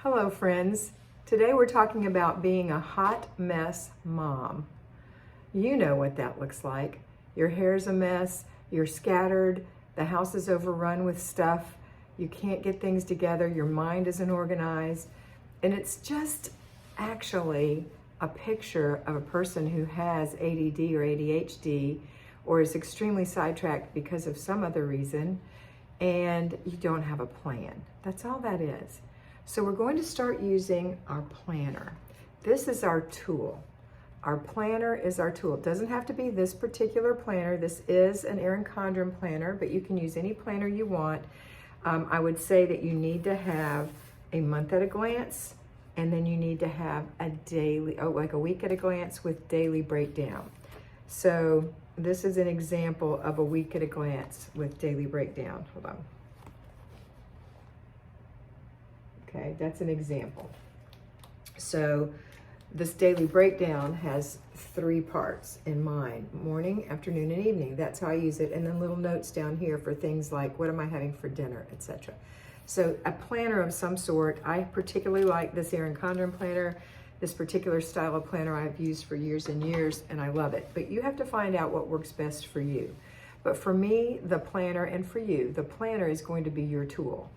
Hello friends. Today we're talking about being a hot mess mom. You know what that looks like. Your hair's a mess, you're scattered, the house is overrun with stuff, you can't get things together, your mind isn't organized, and it's just actually a picture of a person who has ADD or ADHD or is extremely sidetracked because of some other reason, and you don't have a plan. That's all that is. So we're going to start using our planner. This is our tool. Our planner is our tool. It doesn't have to be this particular planner. This is an Erin Condren planner, but you can use any planner you want. I would say that you need to have a month at a glance, and then you need to have a daily, like a week at a glance with daily breakdown. So this is an example of a week at a glance with daily breakdown. Hold on. Okay, that's an example. So this daily breakdown has 3 parts in mine: morning, afternoon, and evening. That's how I use it. And then little notes down here for things like what am I having for dinner, etc. So a planner of some sort. I particularly like this Erin Condren planner. This particular style of planner I've used for years and years, and I love it. But you have to find out what works best for you. But for me, the planner, and for you, the planner is going to be your tool.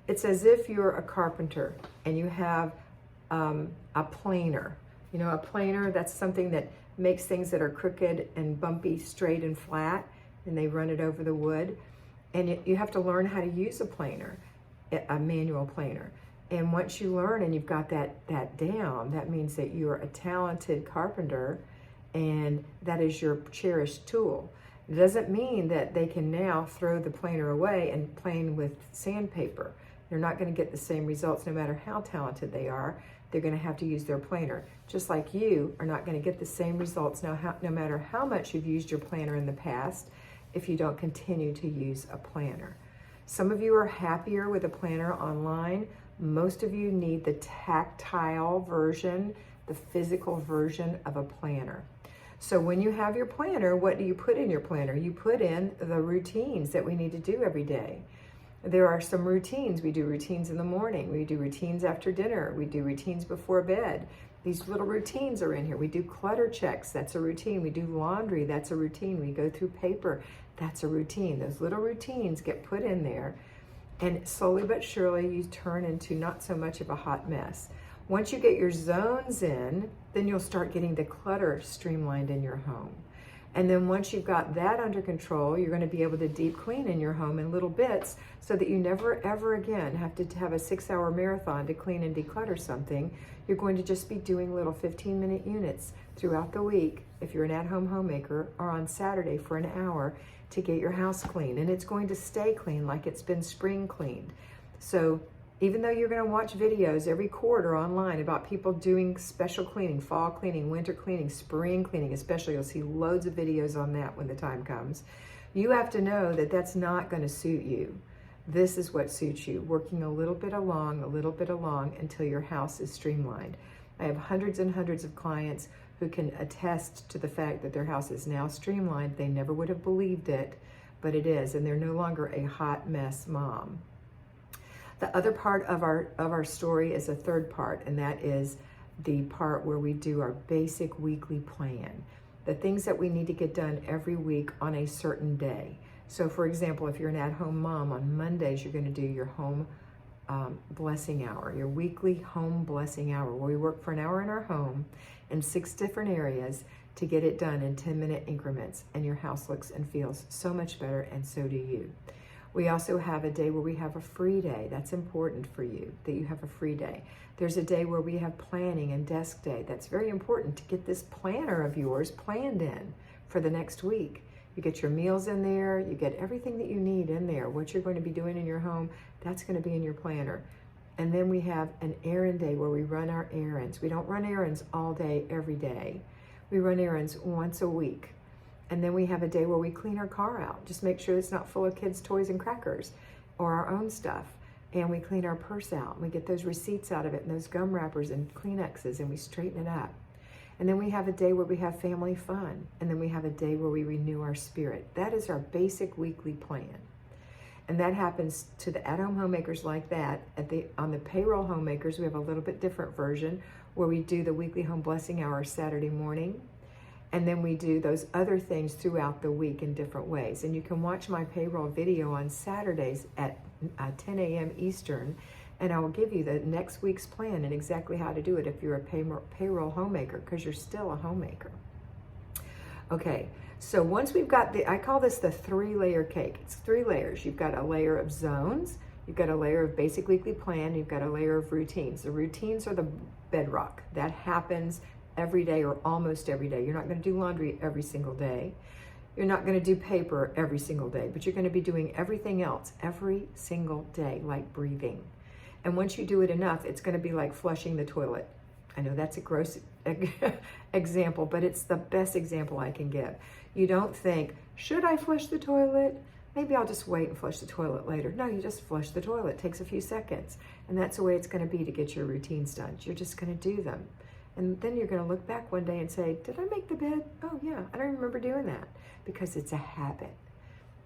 It's as if you're a carpenter and you have a planer. You know, a planer, that's something that makes things that are crooked and bumpy straight and flat, and they run it over the wood. And you have to learn how to use a planer, a manual planer. And once you learn and you've got that down, that means that you're a talented carpenter and that is your cherished tool. It doesn't mean that they can now throw the planer away and plane with sandpaper. They're not going to get the same results no matter how talented they are. They're going to have to use their planner. Just like you are not going to get the same results no matter how much you've used your planner in the past if you don't continue to use a planner. Some of you are happier with a planner online. Most of you need the tactile version, the physical version of a planner. So when you have your planner, what do you put in your planner? You put in the routines that we need to do every day. There are some routines. We do routines in the morning. We do routines after dinner. We do routines before bed. These little routines are in here. We do clutter checks. That's a routine. We do laundry. That's a routine. We go through paper. That's a routine. Those little routines get put in there, and slowly but surely you turn into not so much of a hot mess. Once you get your zones in, then you'll start getting the clutter streamlined in your home. And then once you've got that under control, you're going to be able to deep clean in your home in little bits so that you never ever again have to have a 6-hour marathon to clean and declutter something. You're going to just be doing little 15-minute units throughout the week if you're an at-home homemaker, or on Saturday for an hour to get your house clean. And it's going to stay clean like it's been spring cleaned. So even though you're going to watch videos every quarter online about people doing special cleaning, fall cleaning, winter cleaning, spring cleaning, especially, you'll see loads of videos on that when the time comes. You have to know that that's not going to suit you. This is what suits you, working a little bit along until your house is streamlined. I have hundreds and hundreds of clients who can attest to the fact that their house is now streamlined. They never would have believed it, but it is, and they're no longer a hot mess mom. The other part of our story is a third part, and that is the part where we do our basic weekly plan. The things that we need to get done every week on a certain day. So for example, if you're an at-home mom, on Mondays you're going to do your home blessing hour, your weekly home blessing hour, where we work for an hour in our home in 6 different areas to get it done in 10-minute increments, and your house looks and feels so much better, and so do you. We also have a day where we have a free day. That's important for you, that you have a free day. There's a day where we have planning and desk day. That's very important to get this planner of yours planned in for the next week. You get your meals in there, you get everything that you need in there. What you're going to be doing in your home, that's going to be in your planner. And then we have an errand day where we run our errands. We don't run errands all day, every day. We run errands once a week. And then we have a day where we clean our car out. Just make sure it's not full of kids' toys and crackers or our own stuff. And we clean our purse out. And we get those receipts out of it and those gum wrappers and Kleenexes, and we straighten it up. And then we have a day where we have family fun. And then we have a day where we renew our spirit. That is our basic weekly plan. And that happens to the at-home homemakers like that. On the payroll homemakers, we have a little bit different version where we do the weekly home blessing hour Saturday morning. And then we do those other things throughout the week in different ways. And you can watch my payroll video on Saturdays at 10 a.m. Eastern. And I will give you the next week's plan and exactly how to do it if you're a payroll homemaker, because you're still a homemaker. Okay, so once we've got I call this the 3-layer cake. It's 3 layers. You've got a layer of zones, you've got a layer of basic weekly plan, you've got a layer of routines. The routines are the bedrock. That happens every day or almost every day. You're not going to do laundry every single day. You're not going to do paper every single day, but you're going to be doing everything else every single day, like breathing. And once you do it enough, it's going to be like flushing the toilet. I know that's a gross example, but it's the best example I can give. You don't think, should I flush the toilet? Maybe I'll just wait and flush the toilet later. No, you just flush the toilet. It takes a few seconds. And that's the way it's going to be to get your routines done. You're just going to do them. And then you're going to look back one day and say, did I make the bed? Oh yeah, I don't remember doing that, because it's a habit.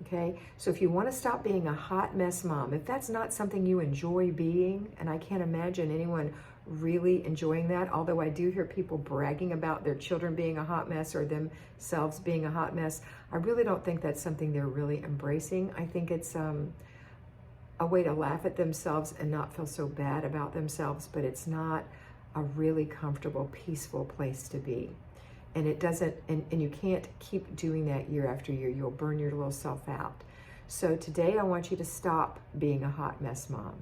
Okay, so if you want to stop being a hot mess mom, if that's not something you enjoy being, and I can't imagine anyone really enjoying that, although I do hear people bragging about their children being a hot mess or themselves being a hot mess, I really don't think that's something they're really embracing. I think it's a way to laugh at themselves and not feel so bad about themselves, but it's not a really comfortable, peaceful place to be. And it doesn't, and you can't keep doing that year after year. You'll burn your little self out. So today I want you to stop being a hot mess mom.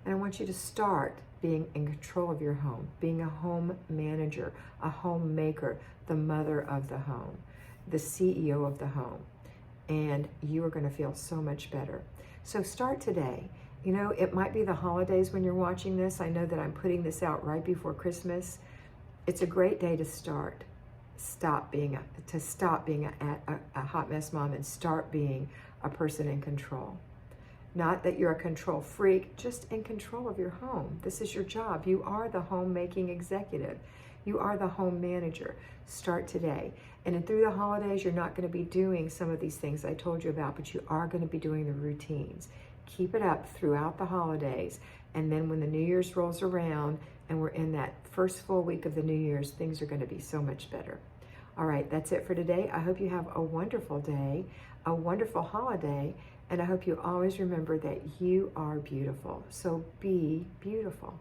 And I want you to start being in control of your home, being a home manager, a homemaker, the mother of the home, the CEO of the home. And you are going to feel so much better. So start today. You know, it might be the holidays when you're watching this. I know that I'm putting this out right before Christmas. It's a great day to start. Stop being a hot mess mom and start being a person in control. Not that you're a control freak, just in control of your home. This is your job. You are the homemaking executive. You are the home manager. Start today. And then through the holidays, you're not going to be doing some of these things I told you about, but you are going to be doing the routines. Keep it up throughout the holidays. And then when the New Year's rolls around and we're in that first full week of the New Year's, things are going to be so much better. All right, that's it for today. I hope you have a wonderful day, a wonderful holiday, and I hope you always remember that you are beautiful. So be beautiful.